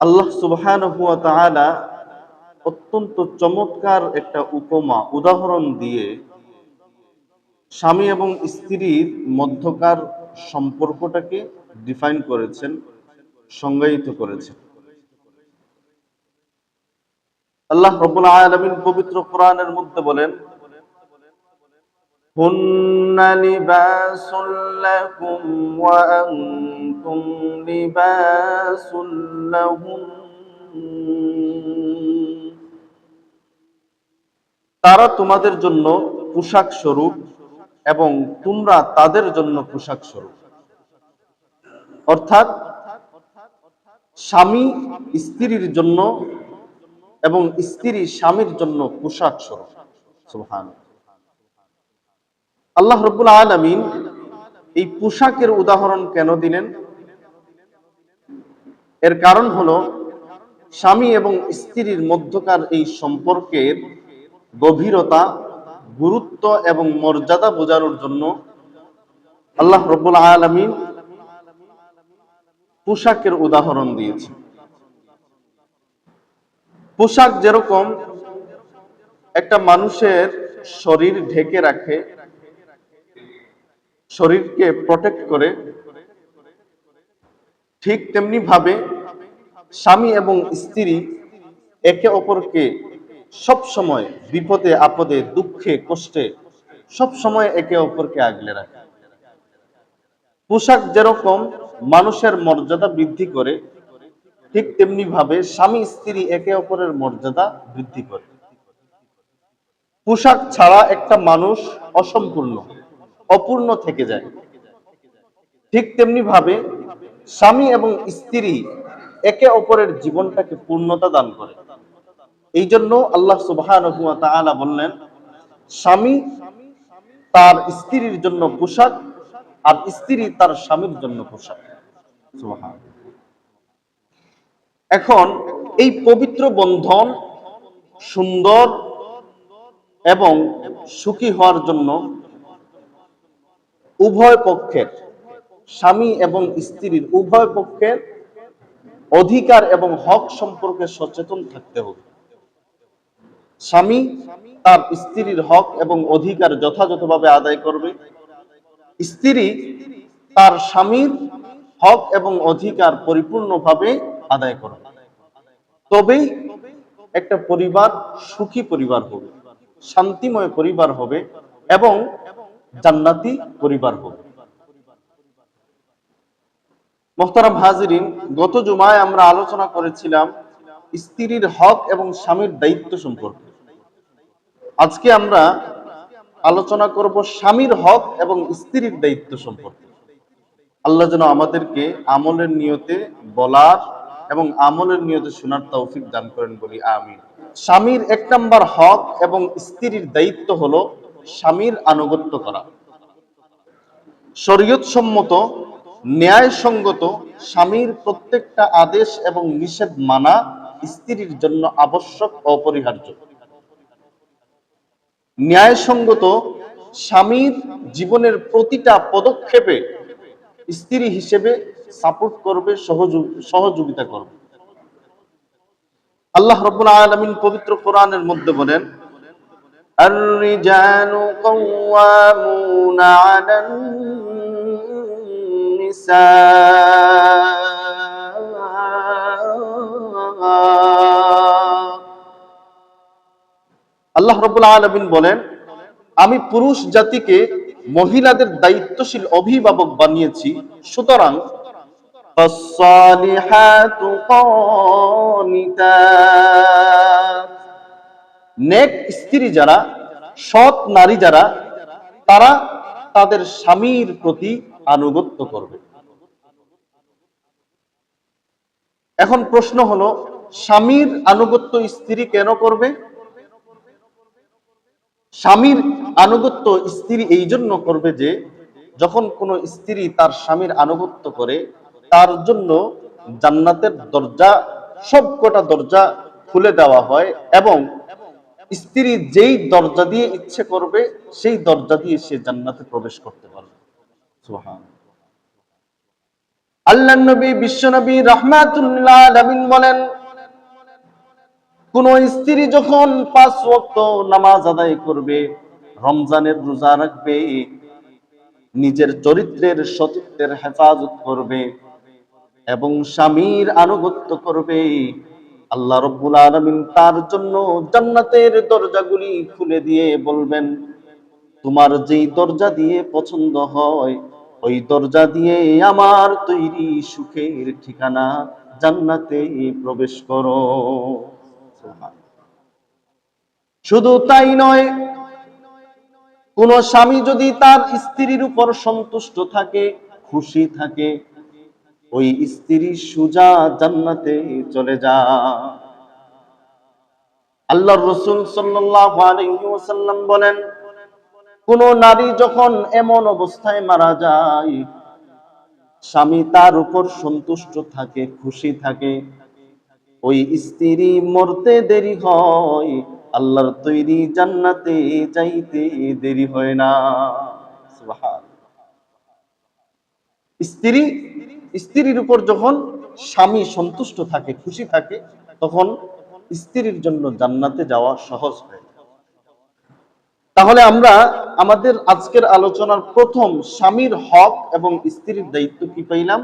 আল্লাহ সুবহানাহু ওয়া তাআলা অত্যন্ত চমৎকার একটা উপমা উদাহরণ দিয়ে স্বামী এবং স্ত্রীর মধ্যকার সম্পর্কটাকে ডিফাইন করেছেন, সংজ্ঞায়িত করেছেন। আল্লাহ রাব্বুল আলামিন পবিত্র কোরআনের মধ্যে বলেন, হুন্না লিবাসুল লাকুম ওয়া আনতুম লিবাসুল লাহুম। তারা তোমাদের জন্য পোশাক স্বরূপ এবং তোমরা তাদের জন্য পোশাক স্বরূপ। অর্থাৎ স্বামী স্ত্রীর জন্য এবং স্ত্রী স্বামীর জন্য পোশাক স্বরূপ। সুবহানাল্লাহ। আল্লাহ রাব্বুল আলামিন এই পোশাকের উদাহরণ কেন দিলেন? এর কারণ হলো স্বামী এবং স্ত্রীর মধ্যকার এই সম্পর্কের গভীরতা, গুরুত্ব এবং মর্যাদা বোঝানোর জন্য আল্লাহ রাব্বুল আলামিন পোশাকের উদাহরণ দিয়েছে। পোশাক যেরকম একটা মানুষের শরীর ঢেকে রাখে, শরীরকে প্রটেক্ট করে, ঠিক তেমনি ভাবে স্বামী এবং স্ত্রী একে অপরকে সব সময় বিপদে আপদে দুঃখে কষ্টে সব সময় একে অপরকে আগলে রাখে। পোশাক যেরকম মানুষের মর্যাদা বৃদ্ধি করে, ঠিক তেমনি ভাবে স্বামী স্ত্রী একে অপরের মর্যাদা বৃদ্ধি করে। পোশাক ছাড়া একটা মানুষ অসম্পূর্ণ, অপূর্ণ থেকে যায়। ঠিক তেমনি ভাবে স্বামী এবং স্ত্রী একে অপরের জীবনটাকে পূর্ণতা দান করে। এই জন্য আল্লাহ সুবহানাহু ওয়া তাআলা বললেন, স্বামী তার স্ত্রীর জন্য পোশাক আর স্ত্রী তার স্বামীর জন্য পোশাক। সুবহানাল্লাহ। এখন এই পবিত্র বন্ধন সুন্দর এবং সুখী হওয়ার জন্য উভয় পক্ষের, স্বামী এবং স্ত্রীর উভয় পক্ষের অধিকার এবং হক সম্পর্কে সচেতন থাকতে হবে। স্বামী তার স্ত্রীর হক এবং অধিকার যথাযথভাবে আদায় করবে, স্ত্রী তার স্বামীর হক এবং অধিকার পরিপূর্ণভাবে আদায় করবে। তবেই একটা পরিবার সুখী পরিবার হবে, শান্তিময় পরিবার হবে এবং জান্নাতি পরিবার হবে। মোহতারাম হাজিরিন, গত জুমায় আমরা আলোচনা করেছিলাম স্ত্রীর হক এবং স্বামীর দায়িত্ব সম্পর্কে। আজকে আমরা আলোচনা করব স্বামীর হক এবং স্ত্রীর দায়িত্ব সম্পর্কে। আল্লাহ যেন আমাদেরকে আমলের নিয়তে বলার এবং আমলের নিয়তে শোনার তৌফিক দান করেন, বলি আমিন। স্বামীর এক নাম্বার হক এবং স্ত্রীর দায়িত্ব হলো স্বামীর আনুগত্য করা। শরীয়ত সম্মত, ন্যায়সঙ্গত স্বামীর প্রত্যেকটা আদেশ এবং নিষেধ মানা স্ত্রীর জন্য আবশ্যক, অপরিহার্য। ন্যায়সঙ্গত স্বামীর জীবনের প্রতিটা পদক্ষেপে স্ত্রী হিসেবে সাপোর্ট করবে, সহযোগিতা করবে। আল্লাহ রাব্বুল আলামিন পবিত্র কোরআনের মধ্যে বলেন, আর-রিজালু কাওয়ামুনা আলান নিসা। আল্লাহ রাব্বুল আলামিন বলেন, আমি পুরুষ জাতিকে মহিলাদের দায়িত্বশীল অভিভাবক বানিয়েছি, সুতরাং ফাস-সালিহাতু কানিতাত, নেক স্ত্রী যারা, সৎ নারী যারা, তারা তাদের স্বামীর প্রতি আনুগত্য করবে। এখন প্রশ্ন হলো, স্বামীর আনুগত্য স্ত্রী কেন করবে? স্বামীর আনুগত্য স্ত্রী এই জন্য করবে যে, যখন কোনো স্ত্রী তার স্বামীর আনুগত্য করে, তার জন্য জান্নাতের দরজা, সবকটা দরজা খুলে দেওয়া হয় এবং স্ত্রী যেই দরজা দিয়ে ইচ্ছে করবে সেই দরজা দিয়ে সে জান্নাতে প্রবেশ করতে পারবে। সুবহানাল্লাহ। আল্লাহর নবী বিশ্বনবী রাহমাতুল্লাহ আলামিন বলেন, কোন স্ত্রী যখন 5 ওয়াক্ত নামাজ আদায় করবে, রমজানের রোজা রাখবে, নিজের চরিত্রের সতীত্বের হেফাজত করবে এবং স্বামীর আনুগত্য করবে, আল্লাহ রাব্বুল আলামিন তার জন্য জান্নাতের দরজাগুলি খুলে দিয়ে বলবেন, তোমার যেই দরজা দিয়ে পছন্দ হয় ওই দরজা দিয়ে আমার তৈরি সুখের ঠিকানা জান্নাতে প্রবেশ করো। শুধু তাই নয়, কোন স্বামী যদি তার স্ত্রীর উপর সন্তুষ্ট থাকে, খুশি থাকে, ওই স্ত্রী সুজা জান্নাতে চলে যায়। আল্লাহর রাসূল সাল্লাল্লাহু আলাইহি ওয়াসাল্লাম বলেন, কোন নারী যখন এমন অবস্থায় মারা যায়, স্বামী তার উপর সন্তুষ্ট থাকে, খুশি থাকে, ওই স্ত্রী মরতে দেরি হয়, আল্লাহর তৈরি জান্নাতে যাইতে দেরি হয় না। সুবহানাল্লাহ। স্ত্রীর উপর যখন স্বামী সন্তুষ্ট থাকে, খুশি থাকে, তখন স্ত্রীর জন্য জান্নাতে যাওয়া সহজ হয়। তাহলে আমরা আমাদের আজকের আলোচনার প্রথম স্বামীর হক এবং স্ত্রীর দায়িত্ব কি পাইলাম?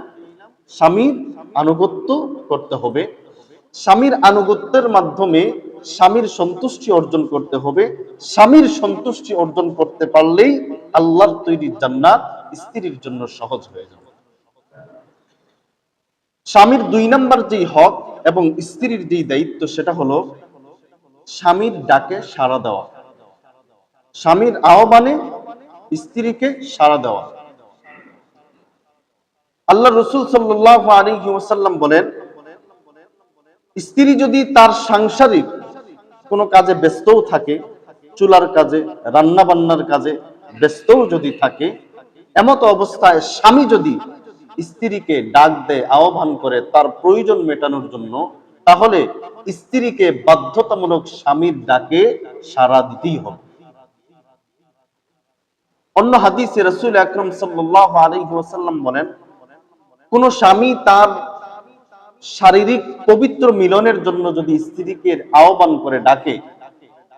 স্বামীর আনুগত্য করতে হবে, স্বামীর আনুগত্যের মাধ্যমে স্বামীর সন্তুষ্টি অর্জন করতে হবে। স্বামীর সন্তুষ্টি অর্জন করতে পারলেই আল্লাহর তৈরি জান্নাত স্ত্রীর জন্য সহজ হয়ে যাবে। স্বামীর 2 নাম্বার যেই হক এবং স্ত্রীর যেই দায়িত্ব, সেটা হলো স্বামীর ডাকে সাড়া দেওয়া, স্বামীর আহ্বানে স্ত্রীকে সাড়া দেওয়া। আল্লাহ রাসূল সাল্লাল্লাহু আলাইহি ওয়াসাল্লাম বলেন, স্ত্রী যদি তার সাংসারিক কোনো কাজে ব্যস্তও থাকে, চুলার কাজে, রান্না বান্নার কাজে ব্যস্তও যদি থাকে, এমত অবস্থায় স্বামী যদি স্ত্রীকে ডাক দেয়, আহ্বান করে তার প্রয়োজন মেটানোর জন্য, তাহলে স্ত্রীকে বাধ্যতামূলক স্বামীর ডাকে সাড়া দিতেই হবে। অন্য হাদিসে রাসূল আকরাম সাল্লাল্লাহু আলাইহি ওয়াসাল্লাম বলেন, কোন স্বামী তার শারীরিক পবিত্র মিলনের জন্য যদি স্ত্রীকে আহ্বান করে ডাকে,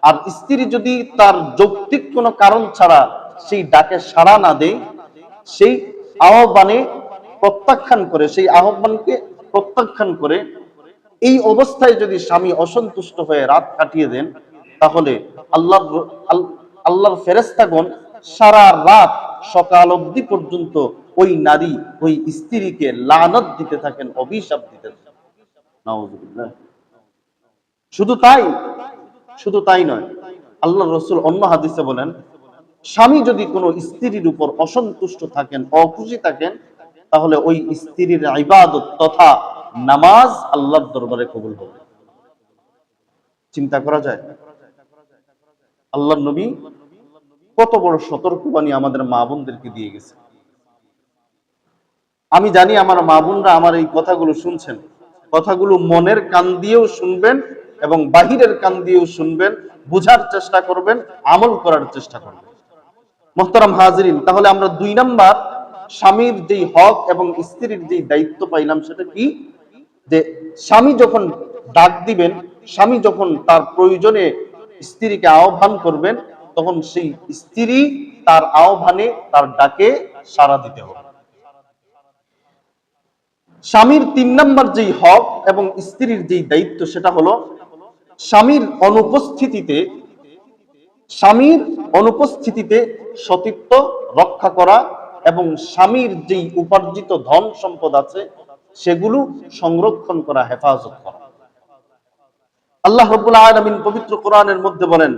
আর স্ত্রী যদি তার যৌক্তিক কোনো কারণ ছাড়া সেই ডাকে সাড়া না দেয়, সেই আহ্বানে প্রত্যাখ্যান করে, সেই আহ্বানকে প্রত্যাখ্যান করে, এই অবস্থায় যদি স্বামী অসন্তুষ্ট হয়ে রাত কাটিয়ে দেন, তাহলে আল্লাহর ফেরেশতাগণ সারা রাত সকাল অবধি পর্যন্ত ওই নারী, ওই স্ত্রীকে লানত দিতে থাকেন, অভিশাপ দিতে থাকেন। নাউযুবিল্লাহ। শুধু তাই নয়, আল্লাহর রাসূল অন্য হাদিসে বলেন, স্বামী যদি কোনো স্ত্রীর উপর অসন্তুষ্ট থাকেন, অখুশি থাকেন, তাহলে ওই স্ত্রীর ইবাদত তথা নামাজ আল্লাহর দরবারে কবুল হবে। চিন্তা করা যায় আল্লাহর নবী কত বড় সতর্কবাণী আমাদের মা বোনদেরকে দিয়ে গেছে। আমি জানি আমার মা বোনরা আমার এই কথাগুলো শুনছেন, কথাগুলো মনের কান দিয়েও শুনবেন এবং বাহিরের কান দিয়েও শুনবেন, বুঝার চেষ্টা করবেন, আমল করার চেষ্টা করবেন। মুহতারাম হাজিরিন, তাহলে আমরা 2 নাম্বার স্বামীর যেই হক এবং স্ত্রীর যেই দায়িত্ব পাইলাম, সেটা কি? যে স্বামী যখন ডাক দিবেন, স্বামী যখন তার প্রয়োজনে স্ত্রীকে আহ্বান করবেন, তখন সেই স্ত্রী তার আহ্বানে, তার ডাকে সাড়া দিতে হবে। স্বামীর 3 নাম্বার যেই হক এবং স্ত্রীর যেই দায়িত্ব, সেটা হলো স্বামীর অনুপস্থিতিতে সতীত্ব রক্ষা করা এবং স্বামীর যেই উপার্জিত ধন সম্পদ আছে সেগুলো সংরক্ষণ করা, হেফাজত করা। আল্লাহ রাব্বুল আলামিন পবিত্র কোরআনের মধ্যে বলেন,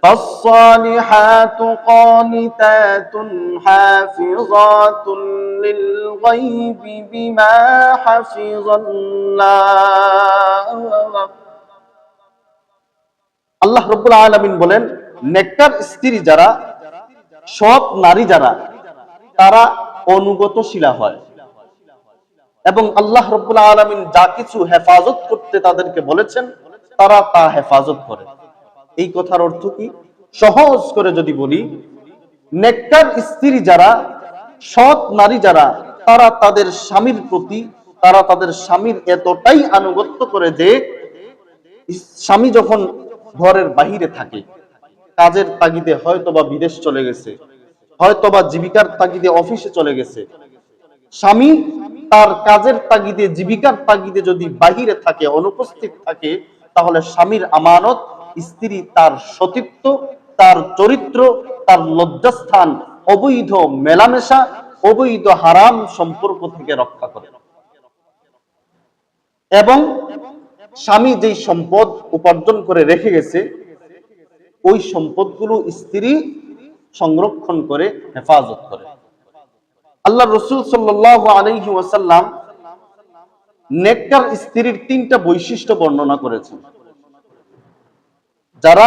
فالصالحات قانتات حافظات للغيب بما حفظ الله। আল্লাহ রাব্বুল আলামিন বলেন, নেককার স্ত্রী যারা, সৎ নারী যারা, তারা অনুগতশীলা হয় এবং আল্লাহ রাব্বুল আলামিন যা কিছু হেফাজত করতে তাদেরকে বলেছেন, তারা তা হেফাজত করে। এই কথার অর্থ কি? সহজ করে যদি বলি, নেককার স্ত্রী যারা, সৎ নারী যারা, তারা তাদের স্বামীর প্রতি, তারা তাদের স্বামীর এতটাই আনুগত্য করে যে স্বামী যখন ঘরের বাহিরে থাকে, কাজের তাগিদে হয়তোবা বিদেশ চলে গেছে, হয়তোবা জীবিকার তাগিদে অফিসে চলে গেছে, স্বামী তার কাজের তাগিদে জীবিকার তাগিদে যদি বাহিরে থাকে, অনুপস্থিত থাকে, তাহলে স্বামীর আমানত স্ত্রী তার সতীত্ব, তার চরিত্র, তার লজ্জাস্থান, অবৈধ মেলামেশা, অবৈধ হারাম সম্পর্ক থেকে রক্ষা করে। এবং স্বামী যেই সম্পদ উপার্জন করে রেখে গেছে, ওই সম্পদগুলো স্ত্রী সংরক্ষণ করে, হেফাজত করে। আল্লাহ রসুল সাল্লাল্লাহু আলাইহি ওয়াসাল্লাম নেককার স্ত্রীর তিনটা বৈশিষ্ট্য বর্ণনা করেছেন। যারা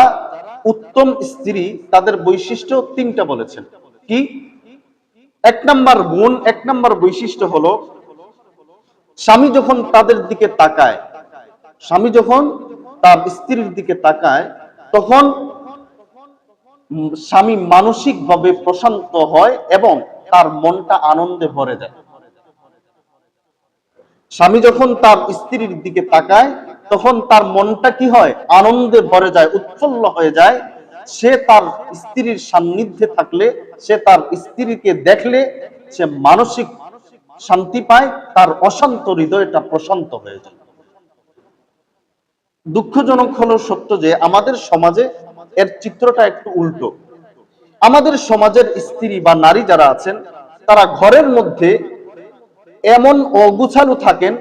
উত্তম স্ত্রী তাদের বৈশিষ্ট্য তিনটা বলেছেন। কি? এক নাম্বার গুণ, এক নাম্বার বৈশিষ্ট্য হলো, স্বামী যখন তাদের দিকে তাকায়, স্বামী যখন তার স্ত্রীর দিকে তাকায়, তখন স্বামী মানসিকভাবে প্রশান্ত হয় এবং তার মনটা আনন্দে ভরে যায়। স্বামী যখন তার স্ত্রীর দিকে তাকায়, তখন তার মনটা কি হয়? আনন্দে ভরে যায়, উৎফুল্ল হয়ে যায়। সে তার স্ত্রীর সান্নিধ্যে থাকলে, সে তার স্ত্রীকে দেখলে সে মানসিক শান্তি পায়, তার অশান্ত হৃদয়টা প্রশান্ত হয়ে যায়। দুঃখজনক হলো সত্য যে আমাদের সমাজে এর চিত্রটা একটু উল্টো। আমাদের সমাজের স্ত্রী বা নারী যারা আছেন, তারা ঘরের মধ্যে এমন অগুছালু থাকেন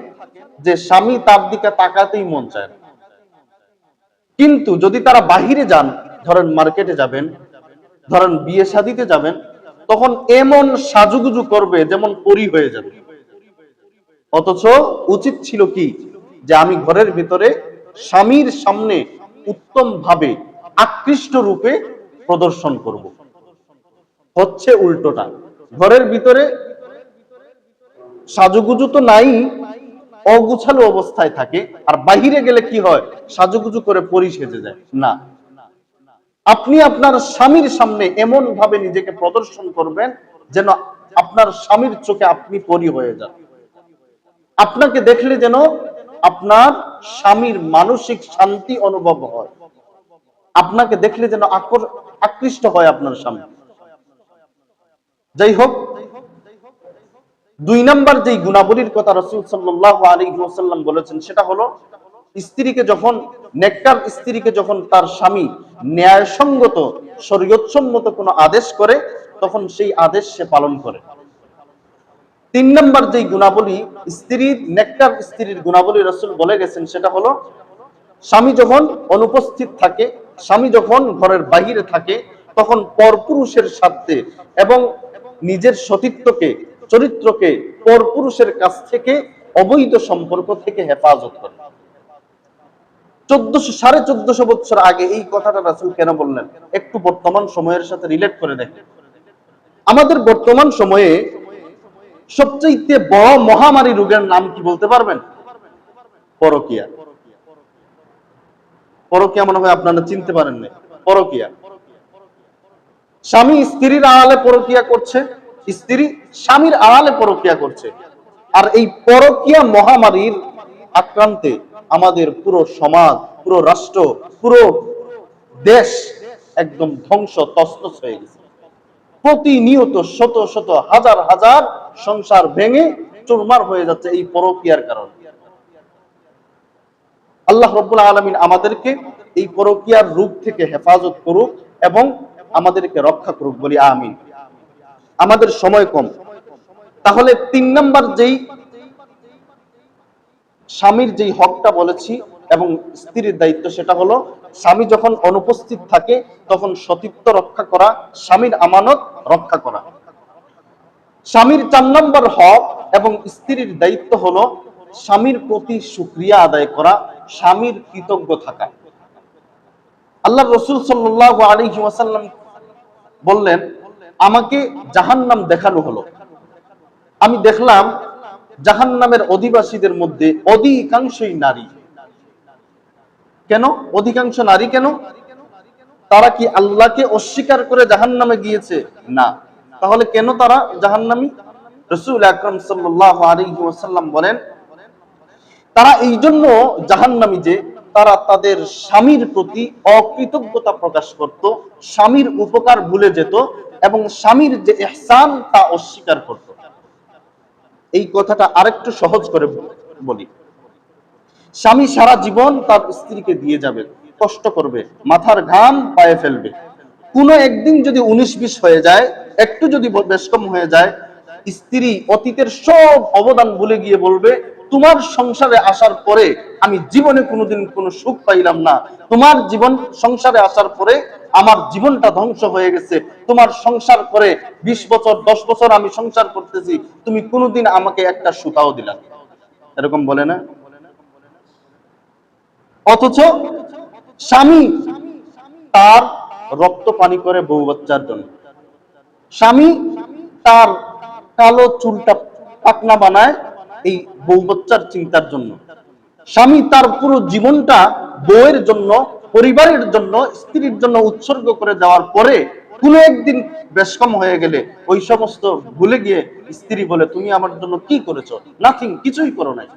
যে স্বামী তার দিকে তাকাতেই মন চায় না। কিন্তু যদি তারা বাহিরে যান, ধরেন মার্কেটে যাবেন, ধরেন বিয়ে শাদিতে যাবেন, তখন এমন সাজুগুজু করবে যেমন পরী হয়ে যাবে। অথচ উচিত ছিল কি, যে আমি ঘরের ভিতরে স্বামীর সামনে উত্তম ভাবে আকৃষ্ট রূপে প্রদর্শন করব। হচ্ছে উল্টোটা। ঘরের ভিতরে সাজুগুজু তো নাই, অগুছালো অবস্থায় থাকে, আর বাহিরে গেলে কি হয়? সাজুগুজু করে পরি সেজে যায়। না, আপনি আপনার স্বামীর সামনে এমন ভাবে নিজেকে প্রদর্শন করবেন যেন আপনার স্বামীর চোখে আপনি পরি হয়ে যান। আপনাকে দেখলে যেন আপনার স্বামীর মানসিক শান্তি অনুভব হয়, আপনাকে দেখলে যেন আকৃষ্ট হয় আপনার স্বামী। যাই হোক, দুই নাম্বার যেই গুণাবলীর কথা রাসূল সাল্লাল্লাহু আলাইহি ওয়াসাল্লাম বলেছেন, সেটা হলো স্ত্রীকে যখন, নেককার স্ত্রীকে যখন তার স্বামী ন্যায়সঙ্গত শরীয়তসম্মত কোনো আদেশ করে, তখন সেই আদেশ সে পালন করে। তিন নাম্বার যেই গুণাবলী স্ত্রীর, নেককার স্ত্রীর গুণাবলী রাসূল বলে গেছেন, সেটা হলো স্বামী যখন অনুপস্থিত থাকে, স্বামী যখন ঘরের বাহিরে থাকে, তখন পরপুরুষের সাথে এবং নিজের সতীত্বকে, চরিত্রকে পরপুরুষের কাছ থেকে, অবৈধ সম্পর্ক থেকে হেফাজত করে। 1450 বছর আগে এই কথাটা রাসূল কেন বললেন? একটু বর্তমান সময়ের সাথে রিলেট করে দেখেন। আমাদের বর্তমান সময়ে সবচেয়ে বড় মহামারী রোগের নাম কি বলতে পারবেন? পরকীয়া। পরকীয়া মনে হয় আপনারা চিনতে পারেন না। পরকীয়া, স্বামী স্ত্রীর আড়ালে পরকীয়া করছে, স্ত্রী স্বামীর আড়ালে পরকীয়া করছে। আর এই পরকীয়া মহামারীর আক্রান্তে আমাদের পুরো সমাজ, পুরো রাষ্ট্র, পুরো দেশ একদম ধ্বংস তছনছ হয়ে গেছে। প্রতিনিয়ত শত শত হাজার হাজার সংসার ভেঙে চুরমার হয়ে যাচ্ছে এই পরকীয়ার কারণে। আল্লাহ রাব্বুল আলামিন আমাদেরকে এই পরকীয়ার রূপ থেকে হেফাজত করুক এবং আমাদেরকে রক্ষা করুক, বলি আমিন। আমাদের সময় কম, তাহলে 3 নাম্বার যেই স্বামীর যেই হকটা বলেছি এবং স্ত্রীর দায়িত্ব, সেটা হলো স্বামী যখন অনুপস্থিত থাকে তখন সতীত্ব রক্ষা করা, স্বামীর আমানত রক্ষা করা। স্বামীর 4 নম্বর হক এবং স্ত্রীর দায়িত্ব হলো স্বামীর প্রতি শুকরিয়া আদায় করা, স্বামীর কৃতজ্ঞ থাকা। আল্লাহ রাসূল সাল্লাল্লাহু আলাইহি ওয়াসাল্লাম বললেন, আমাকে জাহান্নাম দেখানো হলো, আমি দেখলাম জাহান্নামের অধিবাসীদের মধ্যে অধিকাংশই নারী। কেন অধিকাংশ নারী? কেন? তারা কি আল্লাহকে অস্বীকার করে জাহান্নামে গিয়েছে? না। তাহলে কেন তারা জাহান্নামী? রাসূল আকরাম সাল্লাল্লাহু আলাইহি ওয়াসাল্লাম বলেন, তারা এই জন্য জাহান্নামী যে তারা তাদের স্বামীর প্রতি অকৃতজ্ঞতা প্রকাশ করত, স্বামীর উপকার ভুলে যেত এবং স্বামীর যে ইহসান তা অস্বীকার করত। এই কথাটা আরেকটু সহজ করে বলি। স্বামী সারা জীবন তার স্ত্রীকে দিয়ে যাবে, কষ্ট করবে, মাথার ঘাম পায়ে ফেলবে, কোনো একদিন যদি 19-20 হয়ে যায়, একটু যদি বেশকম হয়ে যায়, স্ত্রী অতীতের সব অবদান ভুলে গিয়ে বলবে, তোমার সংসারে আসার পরে আমি জীবনে কোনোদিন কোনো সুখ পাইলাম না, তোমার জীবন সংসারে আসার পরে আমার জীবনটা ধ্বংস হয়ে গেছে, তোমার সংসার করে 20 বছর 10 বছর আমি সংসার করতেছি, তুমি কোনোদিন আমাকে একটা সুতাও দিলা না। এরকম বলে না? অথচ স্বামী তার রক্ত পানি করে বউ বাচ্চার জন্য, স্বামী তার কালো চুলটা পাকনা বানায় এই বউ বাচ্চার চিন্তার জন্য, স্বামী তার পুরো জীবনটা বউয়ের জন্য, পরিবারের জন্য, স্ত্রীর জন্য উৎসর্গ করে দেওয়ার পরে কোনো একদিন বেশকম হয়ে গেলে ওই সমস্ত ভুলে গিয়ে স্ত্রী বলে, তুমি আমার জন্য কি করেছো? নাথিং, কিছুই করো নাই।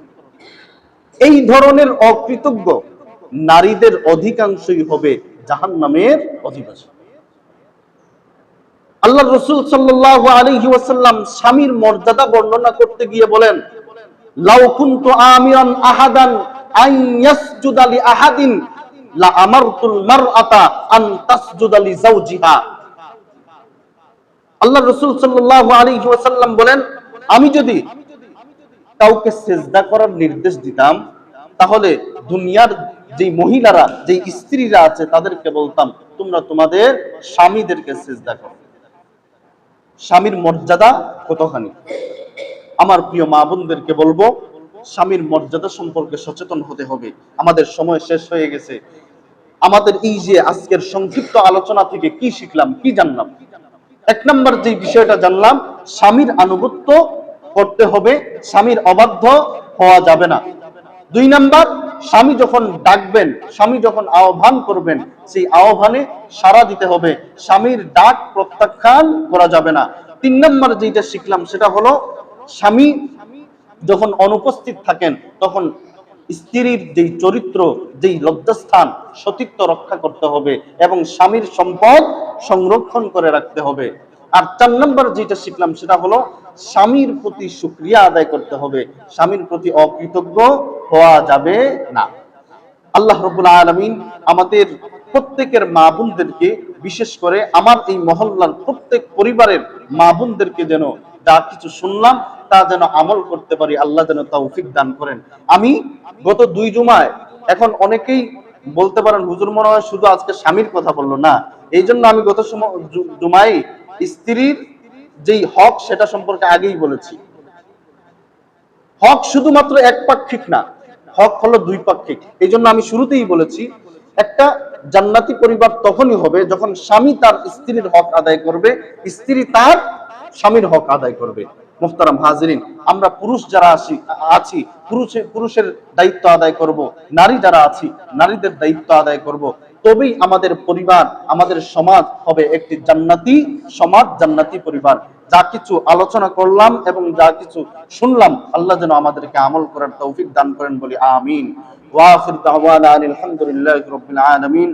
এই ধরনের অকৃতজ্ঞ নারীদের অধিকাংশই হবে জাহান্নামের অধিবাসী। আল্লাহ রাসূল সাল্লাল্লাহু আলাইহি ওয়াসাল্লাম স্বামীর মর্যাদা বর্ণনা করতে গিয়ে বলেন, লাউ কুনতু আমিরান আহাদান আন ইয়াসজুদা লি আহাদিন লা আমারতুল মারআতা আন তাসজুদা লি যাওজিহা। আল্লাহ রাসূল সাল্লাল্লাহু আলাইহি ওয়াসাল্লাম বলেন, আমি যদি কাউকে সিজদা করার নির্দেশ দিতাম, তাহলে দুনিয়ার যে মহিলারা, যে স্ত্রীরা আছে তাদেরকে বলতাম, তোমরা তোমাদের স্বামীদেরকে সিজদা করো। স্বামীর মর্যাদা কতখানি। আমার প্রিয় মা বোনদেরকে বলবো, স্বামীর মর্যাদা সম্পর্কে সচেতন হতে হবে। আমাদের সময় শেষ হয়ে গেছে। আমাদের এই যে আজকের সংক্ষিপ্ত আলোচনা থেকে কি শিখলাম, কি জানলাম? 1 নম্বর যে বিষয়টা জানলাম, স্বামীর আনুগত্য করতে হবে, স্বামীর অবাধ্য হওয়া যাবে না। 2 নম্বর, স্বামী যখন ডাকবেন, স্বামী যখন আহ্বান করবেন, সেই আহ্বানে সাড়া দিতে হবে, স্বামীর ডাক প্রত্যাখ্যান করা যাবে না। 3 নম্বর যেটা শিখলাম সেটা হলো, স্বামী যখন অনুপস্থিত থাকেন তখন স্ত্রীর যেই চরিত্র, যেই লজ্জাস্থান, সতীত্ব রক্ষা করতে হবে এবং স্বামীর সম্পদ সংরক্ষণ করে রাখতে হবে। আর 4 নম্বর যেটা শিখলাম সেটা হলো, স্বামীর প্রতি শুকরিয়া আদায় করতে হবে, স্বামীর প্রতি অকৃতজ্ঞ হওয়া যাবে না। আল্লাহ রাব্বুল আলামিন আমাদের প্রত্যেকের মা বোনদেরকে, বিশেষ করে আমার এই মহল্লার প্রত্যেক পরিবারের মা বোনদেরকে যেন যা কিছু শুনলাম তা যেন আমল করতে পারি, আল্লাহ যেন তৌফিক দান করেন। আমি গত 2 জুমায়, এখন অনেকেই বলতে পারেন হুজুর মনে হয় শুধু আজকে স্বামীর কথা বললো না, এই জন্য আমি গত জুমায় স্ত্রীর যেই হক সেটা সম্পর্কে আগেই বলেছি। হক শুধুমাত্র একপাক্ষিক না, হক হলো 2 পাক্ষিক। এই জন্য আমি শুরুতেই বলেছি, একটা জান্নাতি পরিবার তখনই হবে যখন স্বামী তার স্ত্রীর হক আদায় করবে, স্ত্রী তার স্বামীর হক আদায় করবে। মুহতারাম হাজিরিন, আমরা পুরুষ যারা আছি পুরুষের দায়িত্ব আদায় করব, নারী যারা আছি নারীদের দায়িত্ব আদায় করব, তবেই আমাদের পরিবার, আমাদের সমাজ হবে একটি জান্নাতি সমাজ, জান্নাতি পরিবার। যা কিছু আলোচনা করলাম এবং যা কিছু শুনলাম, আল্লাহ যেন আমাদেরকে আমল করার তৌফিক দান করেন বলি আমিন। ওয়া আখির দাওয়ানা আলহামদুলিল্লাহি রাব্বিল আলামিন।